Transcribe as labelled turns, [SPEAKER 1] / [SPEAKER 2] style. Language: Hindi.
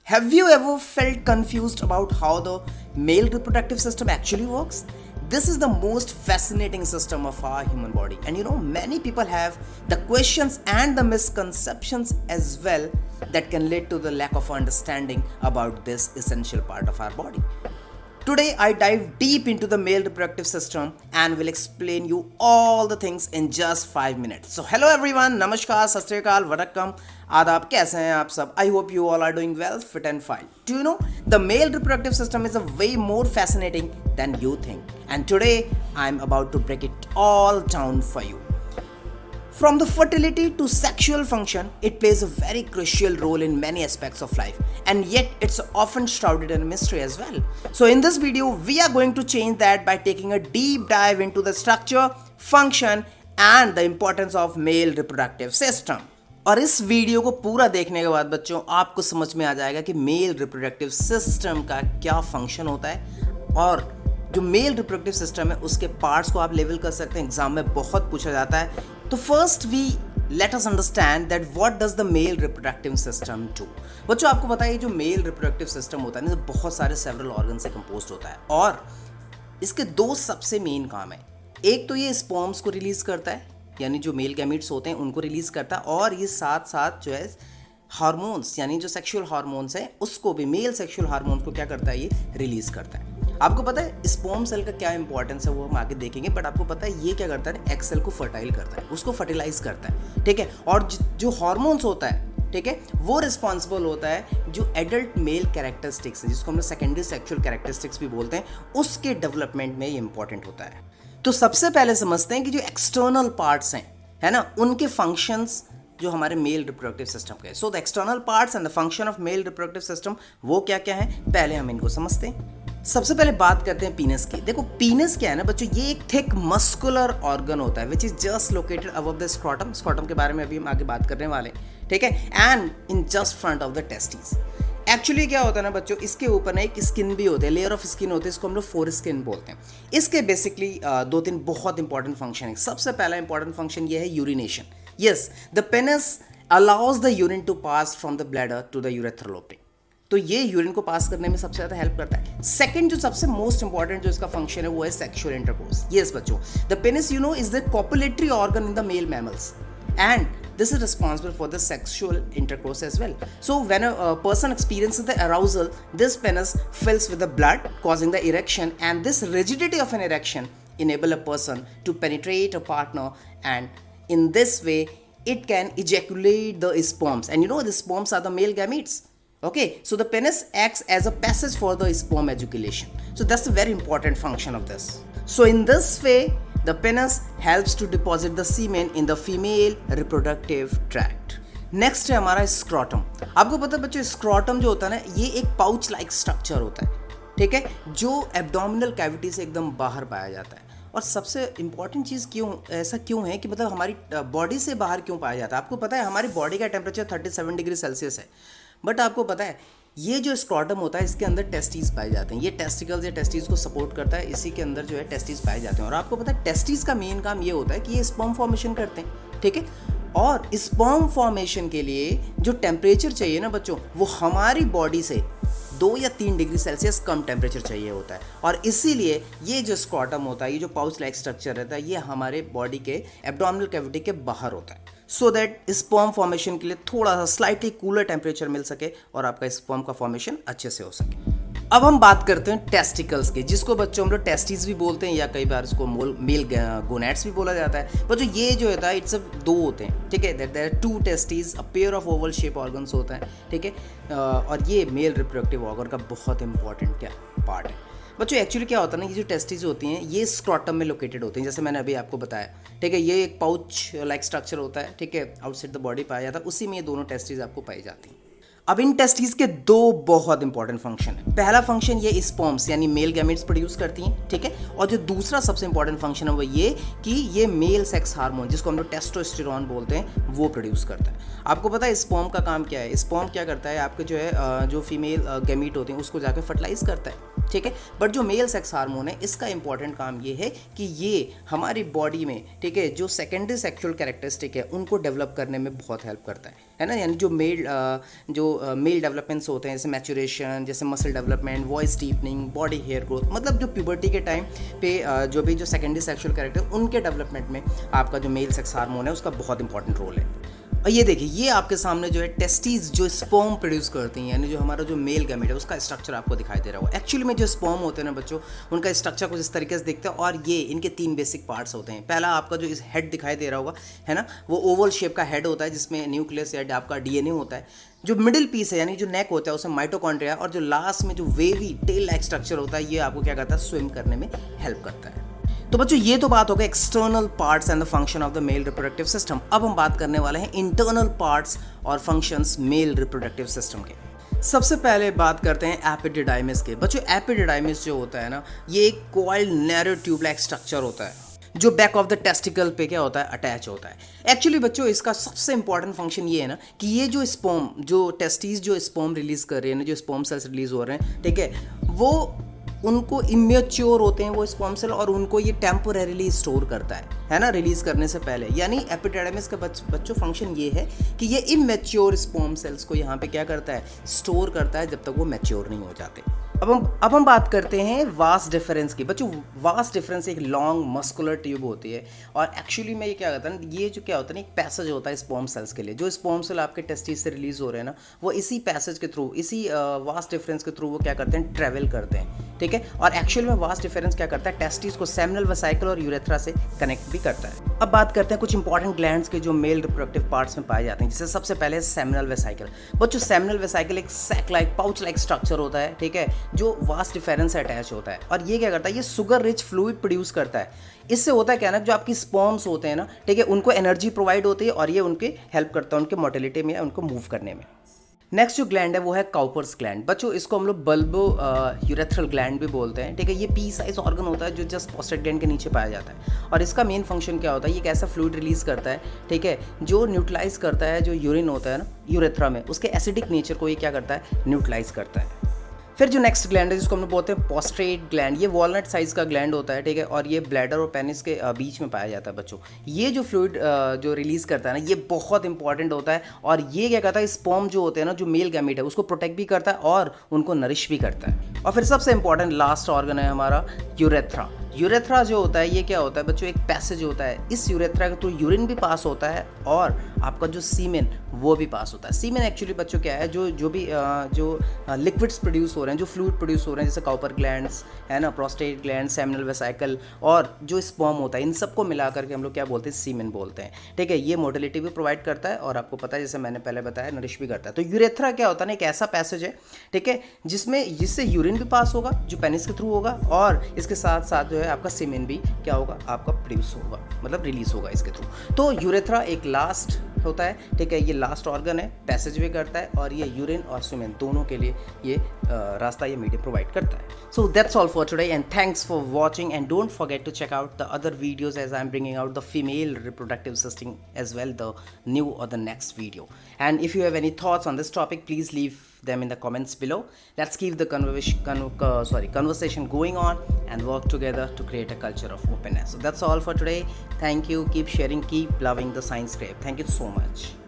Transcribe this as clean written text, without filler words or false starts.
[SPEAKER 1] Have you ever felt confused about how the male reproductive system actually works? This is the most fascinating system of our human body, and many people have the questions and the misconceptions as well that can lead to the lack of understanding about this essential part of our body. Today, I dive deep into the male reproductive system and will explain you all the things in just 5 minutes. So, hello everyone, namaskar, sat sri akal, vanakkam, आदाब कैसे हैं आप सब I hope you all are doing well fit and fine do you know the male reproductive system is a way more fascinating than you think and today I am about to break it all down for you. From the fertility to sexual function, it plays a very crucial role in many aspects of life, and yet it's often shrouded in mystery as well. So in this video, we are going to change that by taking a deep dive into the structure, function, and the importance of male reproductive system. और इस वीडियो को पूरा देखने के बाद बच्चों आपको समझ में आ जाएगा कि मेल रिप्रोडक्टिव सिस्टम का क्या फंक्शन होता है, और जो मेल रिप्रोडक्टिव सिस्टम है उसके पार्ट्स को आप लेवल कर सकते हैं. एग्जाम में बहुत पूछा जाता है. तो first we let us understand that what does the male reproductive system do. बच्चों आपको पता है जो मेल रिप्रोडक्टिव सिस्टम होता है ना, बहुत सारे सेवरल ऑर्गन से कंपोज्ड होता है, और इसके दो सबसे मेन काम है. एक तो ये स्पर्म्स को रिलीज करता है, यानी जो मेल गैमीट्स होते हैं उनको रिलीज करता है, और ये साथ साथ जो है हार्मोन्स यानी जो सेक्सुअल हार्मोन्स हैं उसको भी, मेल सेक्सुअल हार्मोन को क्या करता है, ये रिलीज करता है. आपको पता है स्पर्म सेल का क्या इंपॉर्टेंस है वो हम आगे देखेंगे, बट आपको पता है ये क्या करता है, एग सेल को फर्टाइल करता है, उसको फर्टिलाइज करता है, ठीक है. और जो हार्मोन्स होता है, ठीक है, वो रिस्पॉन्सिबल होता है जो एडल्ट मेल कैरेक्टरिस्टिक्स है, जिसको हम सेकेंडरी सेक्सुअल कैरेक्टरिस्टिक्स भी बोलते हैं, उसके डेवलपमेंट में ये इंपॉर्टेंट होता है. तो सबसे पहले समझते हैं कि जो एक्सटर्नल पार्ट्स हैं, है ना, उनके फंक्शंस जो हमारे मेल रिप्रोडक्टिव सिस्टम के. So the external parts and the function of male reproductive system वो क्या क्या है, पहले हम इनको समझते हैं. सबसे पहले बात करते हैं पीनस की. देखो पीनस क्या है ना बच्चों, ये एक थिक मस्कुलर ऑर्गन होता है which is just located above the scrotum. Scrotum के बारे में अभी हम आगे बात करने वाले हैं, ठीक है, and in just front of the testis. Actually क्या होता है ना बच्चों, इसके ऊपर ना एक स्किन भी होते हैं, लेयर ऑफ स्किन होती है, इसको हम लोग फोर स्किन बोलते हैं. इसके बेसिकली दो तीन बहुत इंपॉर्टेंट फंक्शन है. सबसे पहला इंपॉर्टेंट फंक्शन ये है urination. Yes, the penis allows the urine to pass from the bladder to the urethral opening. तो ये यूरिन को पास करने में सबसे ज़्यादा हेल्प करता है. सेकंड जो सबसे मोस्ट इंपॉर्टेंट जो इसका फंक्शन है वो है सेक्सुअल इंटरकोर्स. यस बच्चों, the penis is the copulatory organ in the male mammals, and this is responsible for the sexual intercourse as well. So when a person experiences the arousal, this penis fills with the blood causing the erection, and this rigidity of an erection enable a person to penetrate a partner, and in this way it can ejaculate the sperms, and the sperms are the male gametes. Okay, so the penis acts as a passage for the sperm ejaculation. So that's a very important function of this. So in this way the penis helps to deposit the semen in the female reproductive tract. Next है हमारा स्क्रॉटम. आपको पता है बच्चों, स्क्रॉटम जो होता है ना, ये एक पाउच लाइक स्ट्रक्चर होता है, ठीक है, जो एब्डोमिनल कैविटी से एकदम बाहर पाया जाता है. और सबसे इंपॉर्टेंट चीज़ ऐसा क्यों है कि मतलब हमारी बॉडी से बाहर क्यों पाया जाता है. आपको पता है हमारी बॉडी का टेम्परेचर 37 डिग्री सेल्सियस है, बट आपको पता है ये जो स्क्रॉटम होता है इसके अंदर टेस्टिस पाए जाते हैं. ये टेस्टिकल्स या टेस्टिस को सपोर्ट करता है, इसी के अंदर जो है टेस्टिस पाए जाते हैं. और आपको पता है टेस्टिस का मेन काम ये होता है कि ये स्पर्म फॉर्मेशन करते हैं, ठीक है. और स्पर्म फॉर्मेशन के लिए जो टेम्परेचर चाहिए ना बच्चों, वो हमारी बॉडी से 2 या 3 डिग्री सेल्सियस कम टेम्परेचर चाहिए होता है. और इसीलिए ये जो स्क्रॉटम होता है, ये जो पाउच लाइक स्ट्रक्चर रहता है, ये हमारे बॉडी के एब्डोमिनल कैविटी के बाहर होता है, सो दैट स्पर्म फॉर्मेशन के लिए थोड़ा सा स्लाइटली कूलर टेम्परेचर मिल सके और आपका स्पर्म का फॉर्मेशन अच्छे से हो सके. अब हम बात करते हैं टेस्टिकल्स की, जिसको बच्चों हम लोग टेस्टिस भी बोलते हैं, या कई बार इसको मेल गोनैड्स भी बोला जाता है. बच्चों ये जो होता है इट्स दो होते हैं, ठीक है, there are 2 testis, a pair of oval shape organs होता है, ठीक है. और ये मेल रिप्रोडक्टिव ऑर्गन का बहुत इंपॉर्टेंट क्या पार्ट है. बच्चों एक्चुअली क्या होता है ना, ये जो टेस्टिस होती हैं ये स्क्रॉटम में लोकेटेड होते हैं, जैसे मैंने अभी आपको बताया, ठीक है. ये एक पाउच लाइक स्ट्रक्चर होता है, ठीक है, आउटसाइड द बॉडी पाया जाता है, उसी में ये दोनों टेस्टिस आपको पाई जाती हैं. अब इन टेस्टिस के दो बहुत इंपॉर्टेंट फंक्शन है. पहला फंक्शन ये स्पर्म्स यानी मेल गैमेट्स प्रोड्यूस करती हैं, ठीक है. और जो दूसरा सबसे इंपॉर्टेंट फंक्शन है वो ये कि ये मेल सेक्स हार्मोन, जिसको हम लोग टेस्टोस्टेरोन बोलते हैं, वो प्रोड्यूस करता है. आपको पता है स्पर्म का काम क्या है. स्पर्म क्या करता है, आपके जो है जो फीमेल गैमीट होते हैं उसको जाकर फर्टिलाइज करता है, ठीक है. बट जो मेल सेक्स हार्मोन है इसका इंपॉर्टेंट काम ये है कि ये हमारी बॉडी में, ठीक है, जो सेकेंडरी सेक्सुअल कैरेक्टरिस्टिक है उनको डेवलप करने में बहुत हेल्प करता है. है ना, यानी जो मेल डेवलपमेंट्स होते हैं, जैसे मैचुरेशन, जैसे muscle development, voice deepening, body hair growth, मतलब जो प्यूबर्टी के टाइम पे जो भी जो सेकेंडरी सेक्सुअल कैरेक्टर उनके डेवलपमेंट में आपका जो मेल सेक्स हार्मोन है उसका बहुत इंपॉर्टेंट रोल है। और ये देखिए, ये आपके सामने जो है टेस्टीज जो स्पर्म प्रोड्यूस करती हैं, यानी जो हमारा जो मेल गैमेट है उसका स्ट्रक्चर आपको दिखाई दे रहा होगा। एक्चुअली में जो स्पर्म होते हैं ना बच्चों, उनका स्ट्रक्चर कुछ इस तरीके से दिखता है और ये इनके 3 बेसिक पार्ट्स होते हैं। पहला आपका जो इस हेड दिखाई दे रहा होगा, है ना, वो ओवल शेप का हेड होता है जिसमें न्यूक्लियस या आपका डीएनए होता है। जो मिडिल पीस है यानी जो नेक होता है उसमें माइटोकॉन्ड्रिया, और जो लास्ट में जो वेवी टेल लाइक स्ट्रक्चर होता है ये आपको क्या करता है, स्विम करने में हेल्प करता है। तो बच्चों ये तो बात हो गई external parts and the function of the male reproductive system. अब हम बात करने वाले हैं इंटरनल पार्ट्स और फंक्शंस मेल रिप्रोडक्टिव सिस्टम के। सबसे पहले बात करते हैं एपिडिडाइमिस के। बच्चों एपिडिडाइमिस जो होता है ना, ये एक coiled narrow tube like structure होता है जो बैक ऑफ द टेस्टिकल पे क्या होता है, अटैच होता है। एक्चुअली बच्चों इसका सबसे इंपॉर्टेंट फंक्शन ये है ना कि ये जो स्पर्म, जो टेस्टीज जो स्पर्म रिलीज कर रहे हैं ना, जो स्पर्म सेल्स रिलीज हो रहे हैं, ठीक है, वो उनको इमेच्योर होते हैं वो स्पर्म सेल, और उनको ये टेम्पोरेरीली स्टोर करता है ना, रिलीज करने से पहले। यानी एपिडेर्मिस का बच्चों फंक्शन ये है कि ये इमेच्योर स्पर्म सेल्स को यहाँ पे क्या करता है, स्टोर करता है जब तक वो मैच्योर नहीं हो जाते। अब हम बात करते हैं वास डिफरेंस की। बच्चों वास डिफरेंस एक लॉन्ग मस्कुलर ट्यूब होती है, और एक्चुअली में ये क्या होता है ना, ये जो क्या होता है ना, एक पैसेज होता है स्पर्म सेल्स के लिए। जो स्पर्म सेल आपके टेस्टिस से रिलीज हो रहे हैं ना, वो इसी पैसेज के थ्रू, इसी वास डिफरेंस के थ्रू वो क्या करते हैं, ट्रेवल करते हैं, ठीक है। और एक्चुअल में वास डिफरेंस क्या करता है, टेस्टिस को सेमिनल वेसिकल और यूरेथ्रा से कनेक्ट भी करता है। अब बात करते हैं कुछ इंपॉर्टेंट ग्लैंड्स के जो मेल रिप्रोडक्टिव पार्ट्स में पाए जाते हैं, जिससे सबसे पहले सेमिनल वेसिकल। बच्चों सेमिनल वेसिकल एक sac like, pouch like structure होता है, ठीक है, जो वास डिफरेंस से अटैच होता है। और ये क्या करता है, ये शुगर रिच फ्लूइड प्रोड्यूस करता है। इससे होता है क्या ना, जो आपकी स्पर्म्स होते हैं ना, ठीक है, उनको एनर्जी प्रोवाइड होती है और ये उनके हेल्प करता है उनके मोटिलिटी में या उनको मूव करने में। नेक्स्ट जो ग्लैंड है वो है काउपर्स ग्लैंड। बच्चों इसको हम लोग बल्बो यूरेथ्रल ग्लैंड भी बोलते हैं, ठीक है। ये पी साइज ऑर्गन होता है जो जस्ट प्रोस्टेट ग्लैंड के नीचे पाया जाता है, और इसका मेन फंक्शन क्या होता है, ये एक ऐसा फ्लूइड रिलीज करता है, ठीक है, जो न्यूट्रलाइज करता है जो यूरिन होता है ना यूरेथ्रा में, उसके एसिडिक नेचर को ये क्या करता है, न्यूट्रलाइज करता है। फिर जो नेक्स्ट ग्लैंड है जिसको हम लोग बोलते हैं पोस्ट्रेट ग्लैंड, ये वॉलनट साइज का ग्लैंड होता है, ठीक है, और ये ब्लैडर और पेनिस के बीच में पाया जाता है। बच्चों ये जो फ्लूइड जो रिलीज करता है ना, ये बहुत इंपॉर्टेंट होता है, और ये क्या करता है, स्पर्म जो होते हैं ना, जो मेल गैमेट है उसको प्रोटेक्ट भी करता है और उनको नरिश भी करता है। और फिर सबसे इंपॉर्टेंट लास्ट ऑर्गन है हमारा यूरेथ्रा। यूरेथ्रा जो होता है ये क्या होता है बच्चों, एक पैसेज होता है, इस यूरेथ्रा के थ्रू यूरिन भी पास होता है और आपका जो सीमेन वो भी पास होता है। सीमेन एक्चुअली बच्चों क्या है, जो भी लिक्विड्स प्रोड्यूस हो रहे हैं, जो फ्लूइड प्रोड्यूस हो रहे हैं, जैसे काउपर ग्लैंड्स है ना, प्रोस्टेट ग्लैंड, सेमिनल वेसिकल और जो स्पर्म होता है, इन सबको मिला करके हम लोग क्या बोलते हैं, सीमेन बोलते हैं, ठीक है। ये मोटिलिटी भी प्रोवाइड करता है और आपको पता है जैसे मैंने पहले बताया नरिश भी करता है। तो यूरेथ्रा क्या होता है ना, एक ऐसा पैसेज है, ठीक है, जिससे यूरिन भी पास होगा जो पेनिस के थ्रू होगा, और इसके साथ साथ जो है आपका सीमेन भी क्या होगा, आपका प्रोड्यूस होगा, मतलब रिलीज होगा इसके थ्रू। तो यूरेथ्रा एक लास्ट होता है, ठीक है, ये लास्ट ऑर्गन है, पैसेज भी करता है, और ये यूरिन और सीमेन दोनों के लिए ये रास्ता, ये मीडियम प्रोवाइड करता है। So that's all for today and thanks for watching, and don't forget to check out the other videos as I'm bringing out the female reproductive system as well, the new or the next video. And if you have any thoughts on this topic, please leave them in the comments below. Let's keep the conversation going on and work together to create a culture of openness. So that's all for today. Thank you. Keep sharing, keep loving the Science Crave. Thank you so much.